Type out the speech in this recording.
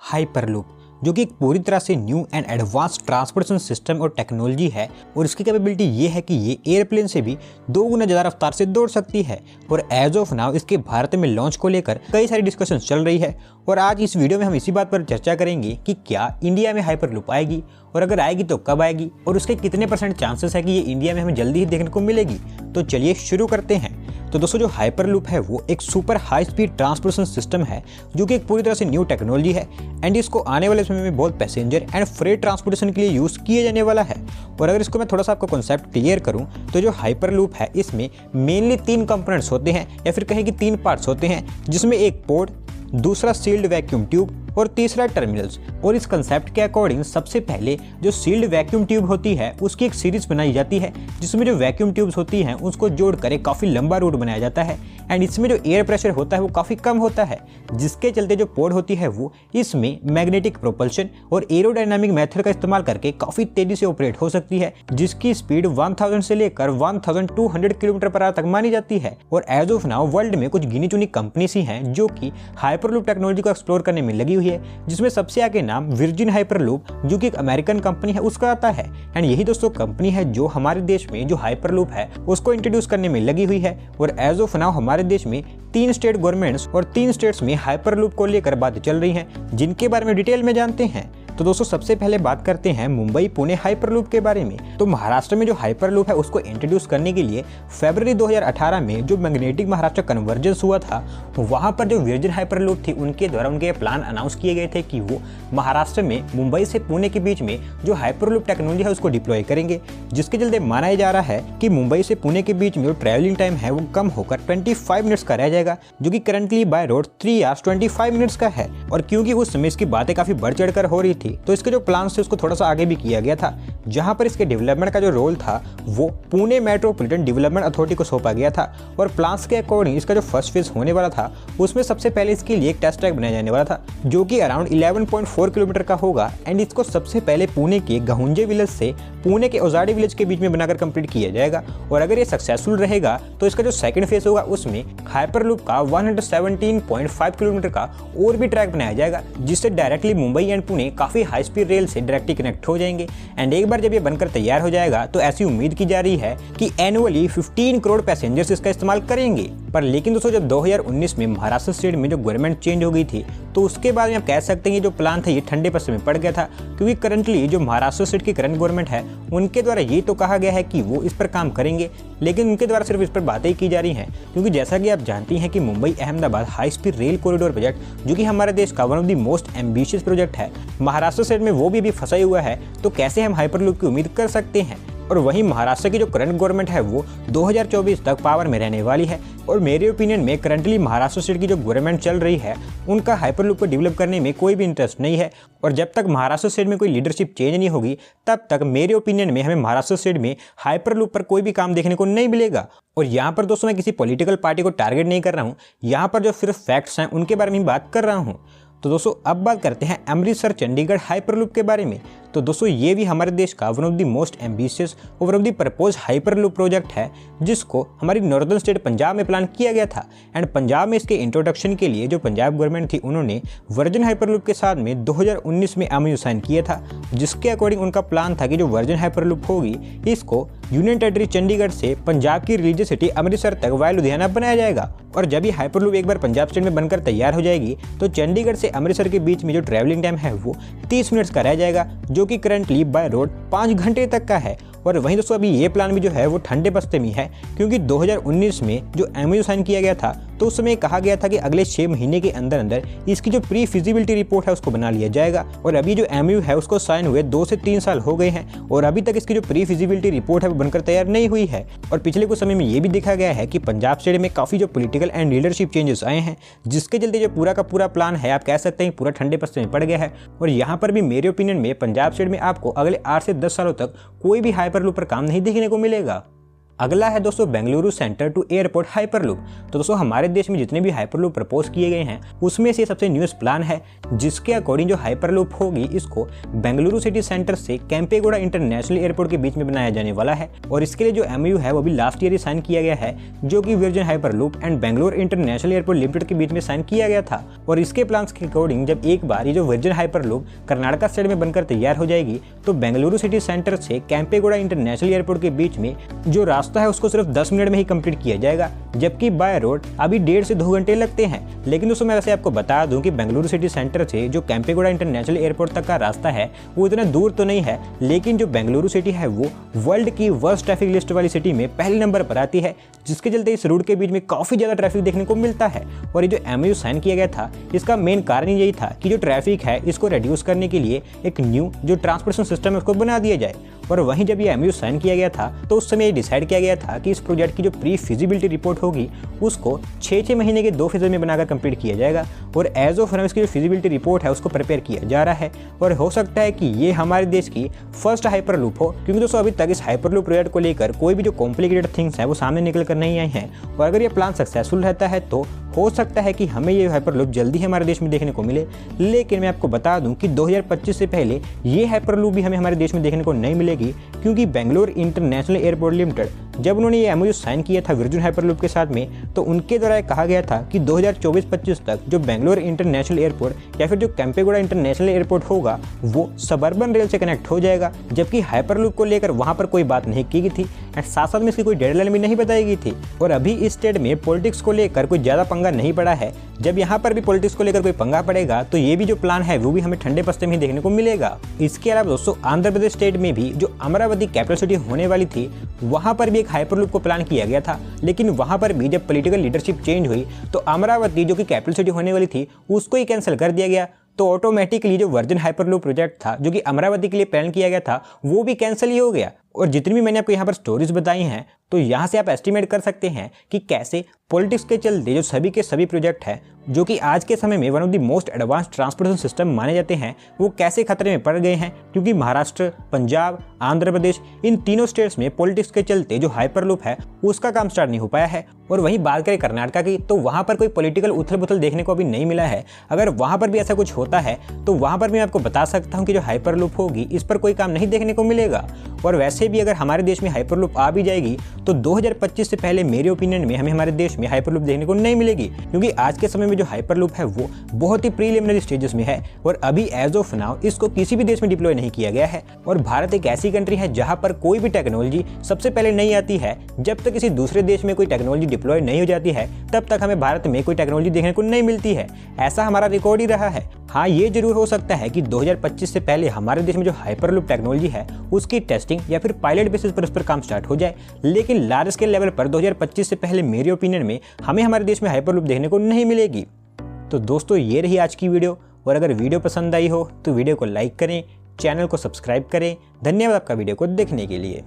Hyperloop, जो कि एक पूरी तरह से new and advance transportation system और टेक्नोलॉजी है और इसकी कैपेबिलिटी ये है कि ये एयरप्लेन से भी 2 गुना ज़्यादा रफ्तार से दौड़ सकती है। और एज ऑफ नाउ इसके भारत में लॉन्च को लेकर कई सारी डिस्कशन चल रही है और आज इस वीडियो में हम इसी बात पर चर्चा करेंगे कि क्या इंडिया में हाइपरलूप आएगी और अगर आएगी तो कब आएगी और उसके कितने % चांसेस है कि ये इंडिया में हमें जल्दी ही देखने को मिलेगी। तो चलिए शुरू करते हैं। तो दोस्तों, जो हाइपरलूप है वो एक super high speed transportation system है जो कि एक पूरी तरह से न्यू टेक्नोलॉजी है एंड इसको आने वाले समय में बहुत पैसेंजर एंड फ्रेट ट्रांसपोर्टेशन के लिए यूज़ किए जाने वाला है। और अगर इसको मैं थोड़ा सा आपको कॉन्सेप्ट क्लियर करूं तो जो हाइपरलूप है इसमें मेनली 3 कंपोनेंट्स होते हैं या फिर कहें कि 3 पार्ट्स होते हैं, जिसमें एक पोर्ट, दूसरा सील्ड वैक्यूम ट्यूब और तीसरा टर्मिनल्स। और इस कंसेप्ट के अकॉर्डिंग सबसे पहले जो सील्ड वैक्यूम ट्यूब होती है उसकी एक सीरीज बनाई जाती है, जिसमें जो वैक्यूम ट्यूब्स होती हैं उसको जोड़कर एक काफ़ी लंबा रूट बनाया जाता है एंड इसमें जो एयर प्रेशर होता है वो काफ़ी कम होता है, जिसके चलते जो पोर्ट होती है वो इसमें मैग्नेटिक प्रोपल्शन और एरोडायनामिक मेथड का इस्तेमाल करके काफ़ी तेजी से ऑपरेट हो सकती है, जिसकी स्पीड 1000 से लेकर 1200 किलोमीटर पर आवर तक मानी जाती है। और एज ऑफ नाउ वर्ल्ड में कुछ गिनी चुनी कंपनीज ही हैं जो कि हाइपरलूप टेक्नोलॉजी को एक्सप्लोर करने में लगी हुई है, जिसमें सबसे आगे नाम वर्जिन हाइपरलूप जो कि एक अमेरिकन कंपनी है उसका आता है। एंड यही दोस्तों कंपनी है जो हमारे देश में जो हाइपरलूप है उसको इंट्रोड्यूस करने में लगी हुई है। और एज ऑफ नाउ हमारे देश में 3 स्टेट गवर्नमेंट्स और 3 स्टेट्स में हाइपरलूप को लेकर बातें चल रही हैं, जिनके बारे में डिटेल में जानते हैं। तो दोस्तों, सबसे पहले बात करते हैं मुंबई पुणे हाइपरलूप के बारे में। तो महाराष्ट्र में जो हाइपरलूप है उसको इंट्रोड्यूस करने के लिए फरवरी 2018 में जो मैग्नेटिक महाराष्ट्र कन्वर्जेंस हुआ था, वहां पर जो वर्जिन हाइपरलूप थी उनके द्वारा उनके प्लान अनाउंस किए गए थे कि वो महाराष्ट्र में मुंबई से पुणे के बीच में जो हाइपरलूप टेक्नोलॉजी है उसको डिप्लॉय करेंगे, जिसके चलते माना जा रहा है कि मुंबई से पुणे के बीच में जो ट्रैवलिंग टाइम है वो कम होकर 25 मिनट्स का रह जाएगा, जो कि currently by road 3 hours 25 minutes का है। और क्योंकि उस समय इसकी बातें काफी बढ़ चढ़कर हो रही थी तो इसके जो प्लान थे उसको थोड़ा सा आगे भी किया गया था, जहां पर इसके डेवलपमेंट का जो रोल था वो पुणे मेट्रोपॉलिटन डेवलपमेंट अथॉरिटी को सौंपा गया था। और प्लान्स के अकॉर्डिंग इसका जो फर्स्ट फेज होने वाला था उसमें सबसे पहले इसके लिए एक टेस्ट ट्रैक बनाया जाने वाला था, जो कि अराउंड 11.4 किलोमीटर का होगा एंड इसको सबसे पहले पुणे के गहुंजे विलेज से पुणे के ओजाडी विलेज के बीच में बनाकर कंप्लीट किया जाएगा। और अगर ये सक्सेसफुल रहेगा तो इसका जो सेकंड फेज होगा उसमें हाइपरलूप का 117.5 किलोमीटर का और भी ट्रैक बनाया जाएगा, जिससे डायरेक्टली मुंबई एंड पुणे काफी हाई स्पीड रेल से डायरेक्टली कनेक्ट हो जाएंगे। एंड एक बार जब ये बनकर तैयार हो जाएगा तो ऐसी उम्मीद की जा रही है कि एनुअली 15 करोड़ पैसेंजर्स इसका इस्तेमाल करेंगे। पर लेकिन दोस्तों, जब 2019 में महाराष्ट्र स्टेट में जो गवर्नमेंट चेंज हो गई थी तो उसके बाद में आप कह सकते हैं कि जो प्लान था ये ठंडे पत्ते में पड़ गया था, क्योंकि करंटली जो महाराष्ट्र स्टेट की करंट गवर्नमेंट है उनके द्वारा ये तो कहा गया है कि वो इस पर काम करेंगे, लेकिन उनके द्वारा सिर्फ इस पर बातें ही की जा रही हैं। क्योंकि जैसा कि आप जानती हैं कि Mumbai Ahmedabad high speed rail corridor project जो कि हमारे देश का one of the most ambitious project है, महाराष्ट्र स्टेट में वो भी फंसा हुआ है, तो कैसे हम हाइपरलूप की उम्मीद कर सकते हैं। और वहीं महाराष्ट्र की जो करंट गवर्नमेंट है वो 2024 तक पावर में रहने वाली है। और मेरे ओपिनियन में करंटली महाराष्ट्र स्टेट की जो गवर्नमेंट चल रही है उनका हाइपरलूप को डेवलप करने में कोई भी इंटरेस्ट नहीं है। और जब तक महाराष्ट्र स्टेट में कोई लीडरशिप चेंज नहीं होगी तब तक मेरे ओपिनियन में हमें महाराष्ट्र स्टेट में हाइपरलूप पर कोई भी काम देखने को नहीं मिलेगा। और यहाँ पर दोस्तों मैं किसी पॉलिटिकल पार्टी को टारगेट नहीं कर रहा हूँ, यहाँ पर जो सिर्फ फैक्ट्स हैं उनके बारे में बात कर रहा हूँ। तो दोस्तों अब बात करते हैं अमृतसर चंडीगढ़ हाइपरलूप के बारे में। तो दोस्तों ये भी हमारे देश का one of the most ambitious और one of the propose hyperloop project है, जिसको हमारी नॉर्दर्न स्टेट पंजाब में प्लान किया गया था। एंड पंजाब में इसके इंट्रोडक्शन के लिए जो पंजाब गवर्नमेंट थी उन्होंने वर्जिन हाइपरलूप के साथ में 2019 में एमओयू साइन किया था, जिसके अकॉर्डिंग उनका प्लान था कि जो वर्जिन हाइपरलूप होगी इसको यूनियन टेरिटरी चंडीगढ़ से पंजाब की रिलीजियस सिटी अमृतसर तक वाया लुधियाना बनाया जाएगा। और जब ये हाइपरलूप एक बार पंजाब स्टेट में बनकर तैयार हो जाएगी तो चंडीगढ़ से अमृतसर के बीच में जो ट्रैवलिंग टाइम है वो 30 मिनट्स का रह जाएगा, जो कि करंटली बाय रोड 5 घंटे तक का है। और वहीं दोस्तों अभी ये प्लान भी जो है वो ठंडे बस्ते में है, क्योंकि 2019 में जो एमओयू साइन किया गया था तो उस समय कहा गया था कि अगले 6 महीने के अंदर अंदर इसकी जो प्री फिजिबिलिटी रिपोर्ट है उसको बना लिया जाएगा। और अभी जो एमओयू है उसको साइन हुए 2 से 3 साल हो गए हैं और अभी तक इसकी जो प्री फिजिबिलिटी रिपोर्ट है वो बनकर तैयार नहीं हुई है। और पिछले कुछ समय में ये भी देखा गया है कि पंजाब स्टेट में काफ़ी जो पॉलिटिकल एंड लीडरशिप चेंजेस आए हैं, जिसके चलते जो पूरा का पूरा प्लान है आप कह सकते हैं पूरा ठंडे पत्ते में पड़ गया है। और यहाँ पर भी मेरे ओपिनियन में पंजाब स्टेट में आपको अगले 8 से 10 सालों तक कोई भी हाइपरलूप पर काम नहीं देखने को मिलेगा। अगला है दोस्तों Bengaluru centre to airport hyperloop. तो दोस्तों हमारे देश में जितने भी हाइपरलूप प्रपोज किए गए हैं उसमें से सबसे न्यूएस्ट प्लान है, जिसके अकॉर्डिंग जो हाइपरलूप होगी इसको बेंगलुरु सिटी सेंटर से केम्पेगौड़ा इंटरनेशनल एयरपोर्ट के बीच में बनाया जाने वाला है। और इसके लिए जो MOU है वो भी लास्ट ईयर ही साइन किया गया है, जो कि virgin hyperloop and Bengaluru international airport limited के बीच में साइन किया गया था। और इसके प्लान्स के अकॉर्डिंग जब एक बार ये जो वर्जिन हाइपरलूप कर्नाटका स्टेट में बनकर तैयार हो जाएगी तो बेंगलुरु सिटी सेंटर से केम्पेगौड़ा इंटरनेशनल एयरपोर्ट के बीच में जो रास्ता है उसको सिर्फ 10 मिनट में ही कंप्लीट किया जाएगा, जबकि बाय रोड अभी 1.5 से 2 घंटे लगते हैं। लेकिन दोस्तों मैं वैसे आपको बता दूं कि बेंगलुरु सिटी सेंटर से जो केम्पेगौड़ा इंटरनेशनल एयरपोर्ट तक का रास्ता है वो इतना दूर तो नहीं है, लेकिन जो बेंगलुरु सिटी है वो वर्ल्ड की वर्स्ट ट्रैफिक लिस्ट वाली सिटी में पहले नंबर पर आती है, जिसके चलते इस रूट के बीच में काफी ज्यादा ट्रैफिक देखने को मिलता है। और ये जो MOU साइन किया गया था इसका मेन कारण यही था कि जो ट्रैफिक है इसको रिड्यूस करने के लिए एक न्यू जो ट्रांसपोर्टेशन सिस्टम है उसको बना दिया जाए। और वहीं जब ये MOU साइन किया गया था तो उस समय ये डिसाइड किया गया था कि इस प्रोजेक्ट की जो प्री फिजिबिलिटी रिपोर्ट होगी उसको 6 महीने के 2 फेज में बनाकर कंप्लीट किया जाएगा। और एज ऑफ नाउ इसकी जो फिजिबिलिटी रिपोर्ट है उसको प्रिपेयर किया जा रहा है और हो सकता है कि ये हमारे देश की फर्स्ट हाइपरलूप हो, क्योंकि दोस्तों अभी तक इस हाइपरलूप प्रोजेक्ट को लेकर कोई भी जो कॉम्प्लिकेटेड थिंग्स है वो सामने निकल कर नहीं आई हैं। और अगर ये प्लान सक्सेसफुल रहता है तो हो सकता है कि हमें ये हाइपरलूप जल्दी हमारे देश में देखने को मिले। लेकिन मैं आपको बता दूं कि 2025 से पहले ये हाइपरलूप भी हमें हमारे देश में देखने को नहीं मिलेगी, क्योंकि बेंगलुरु इंटरनेशनल एयरपोर्ट लिमिटेड जब उन्होंने ये MOU साइन किया था वर्जिन हाइपरलूप के साथ में तो उनके द्वारा कहा गया था कि 2024-25 तक जो बेंगलुरु इंटरनेशनल एयरपोर्ट या फिर जो केम्पेगौड़ा इंटरनेशनल एयरपोर्ट होगा वो सबर्बन रेल से कनेक्ट हो जाएगा, जबकि हाइपरलूप को लेकर वहां पर कोई बात नहीं की गई थी एंड साथ साथ में इसकी कोई डेडलाइन भी नहीं बताई गई थी। और अभी इस स्टेट में पॉलिटिक्स को लेकर कोई ज़्यादा पंगा नहीं पड़ा है। जब यहाँ पर भी पॉलिटिक्स को लेकर कोई पंगा पड़ेगा तो ये भी जो प्लान है वो भी हमें ठंडे पस्ते में ही देखने को मिलेगा। इसके अलावा दोस्तों आंध्र प्रदेश स्टेट में भी जो अमरावती कैपिटल सिटी होने वाली थी वहां पर भी एक हाइपरलूप को प्लान किया गया था, लेकिन वहां पर भी जब पॉलिटिकल लीडरशिप चेंज हुई तो अमरावती जो कि कैपिटल सिटी होने वाली थी उसको ही कैंसिल कर दिया गया। तो ऑटोमेटिकली जो वर्जिन हाइपरलूप प्रोजेक्ट था जो कि अमरावती के लिए प्लान किया गया था वो भी कैंसिल ही हो गया। और जितनी भी मैंने आपको यहाँ पर स्टोरीज बताई हैं तो यहाँ से आप एस्टिमेट कर सकते हैं कि कैसे पॉलिटिक्स के चलते जो सभी के सभी प्रोजेक्ट हैं जो कि आज के समय में one of the most advance transportation system माने जाते हैं वो कैसे खतरे में पड़ गए हैं, क्योंकि महाराष्ट्र, पंजाब, आंध्र प्रदेश इन तीनों स्टेट्स में पॉलिटिक्स के चलते जो हाइपरलूप है उसका काम स्टार्ट नहीं हो पाया है। और वहीं बात करें कर्नाटका की तो वहाँ पर कोई पॉलिटिकल उथल पुथल देखने को अभी नहीं मिला है। अगर वहाँ पर भी ऐसा कुछ होता है तो वहाँ पर मैं आपको बता सकता हूँ कि जो हाइपरलूप होगी इस पर कोई काम नहीं देखने को मिलेगा। और वैसे भी अगर हमारे देश में हाइपरलूप आ भी जाएगी तो 2025 से पहले मेरे ओपिनियन में हमें हमारे देश में हाइपरलूप देखने को नहीं मिलेगी, क्योंकि आज के समय में जो हाइपरलूप है वो बहुत ही प्रीलिमिनरी स्टेजेस में है और अभी एज ऑफ नाउ इसको किसी भी देश में डिप्लॉय नहीं किया गया है। और भारत एक ऐसी कंट्री है जहां पर कोई भी टेक्नोलॉजी सबसे पहले नहीं आती है। जब तक किसी दूसरे देश में कोई टेक्नोलॉजी डिप्लॉय नहीं हो जाती है तब तक हमें भारत में कोई टेक्नोलॉजी देखने को नहीं मिलती है। ऐसा हमारा रिकॉर्ड ही रहा है। हाँ, ये जरूर हो सकता है कि 2025 से पहले हमारे देश में जो हाइपरलूप टेक्नोलॉजी है उसकी टेस्टिंग या फिर पायलट बेसिस पर उस पर काम स्टार्ट हो जाए, लेकिन लार्ज स्केल लेवल पर 2025 से पहले मेरे ओपिनियन में हमें हमारे देश में हाइपरलूप देखने को नहीं मिलेगी। तो दोस्तों ये रही आज की वीडियो, और अगर वीडियो पसंद आई हो तो वीडियो को लाइक करें, चैनल को सब्सक्राइब करें। धन्यवाद आपका वीडियो को देखने के लिए।